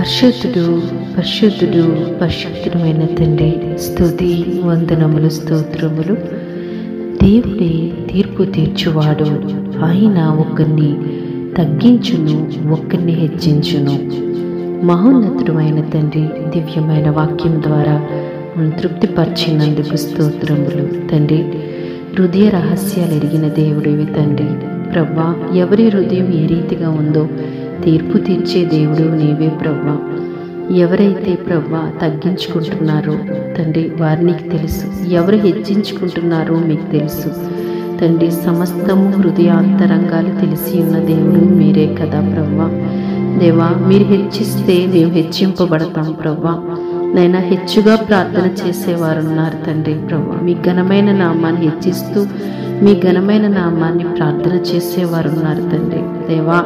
పరిశుద్ధుడు పరిశుద్ధుడు పరిశుద్ధుడైన తండ్రి, స్తుతి వందనములు స్తోత్రములు. దేవుడే తీర్పు తీర్చువాడు. ఆయన ఒకరిని తగ్గించును, ఒకరిని హెచ్చించును. మహోన్నతుడు అయిన తండ్రి, దివ్యమైన వాక్యం ద్వారా తృప్తిపరిచినందుకు స్తోత్రములు తండ్రి. హృదయ రహస్యాలు ఎరిగిన దేవుడివి తండ్రి. ప్రవ్వా, ఎవరి హృదయం ఏ రీతిగా ఉందో తీర్పు తీర్చే దేవుడు నీవే ప్రవ్వా. ఎవరైతే ప్రవ్వా తగ్గించుకుంటున్నారో తండ్రి, వారికి తెలుసు. ఎవరు హెచ్చించుకుంటున్నారో మీకు తెలుసు తండ్రి. సమస్తము హృదయాంతరంగాలు తెలిసి ఉన్న దేవుడు మీరే కదా ప్రవ్వా. దేవా, మీరు హెచ్చిస్తే మేము హెచ్చింపబడతాం ప్రవ్వా. నైనా హెచ్చుగా ప్రార్థన చేసేవారు ఉన్నారు తండ్రి. ప్రవ్వా, మీ ఘనమైన నామాన్ని హెచ్చిస్తూ మీ ఘనమైన నామాన్ని ప్రార్థన చేసేవారు ఉన్నారు తండ్రి. దేవా,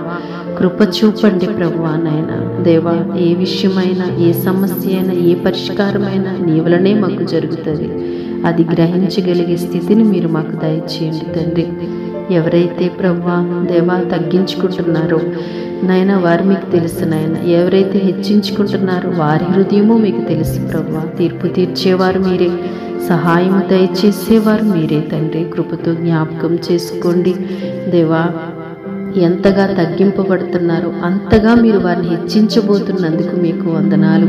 కృప చూపండి ప్రభువా. నాయనా దేవా, ఏ విషయమైనా, ఏ సమస్య అయినా, ఏ పరిష్కారమైనా నీ వలనే మాకు జరుగుతుంది. అది గ్రహించగలిగే స్థితిని మీరు మాకు దయచేయండి తండ్రి. ఎవరైతే ప్రభువా దేవా తగ్గించుకుంటున్నారో నాయనా, వారు మీకు తెలుసు నాయన. ఎవరైతే హెచ్చించుకుంటున్నారో వారి హృదయము మీకు తెలుసు ప్రభువా. తీర్పు తీర్చేవారు మీరే, సహాయం దయచేసేవారు మీరే తండ్రి. కృపతో జ్ఞాపకం చేసుకోండి దేవా. ఎంతగా తగ్గింపబడుతున్నారో అంతగా మీరు వారిని హెచ్చించబోతున్నందుకు మీకు వందనాలు.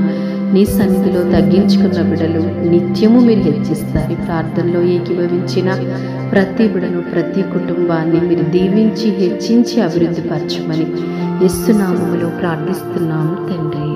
నీ సన్నిధిలో తగ్గించుకున్న బిడలు నిత్యము మీరు హెచ్చిస్తారు. ఈ ప్రార్థనలో ఏకీభవించిన ప్రతి బిడను, ప్రతి కుటుంబాన్ని మీరు దీవించి హెచ్చించి అభివృద్ధి పరచమని యేసు నామములో ప్రార్థిస్తున్నాము తండ్రి.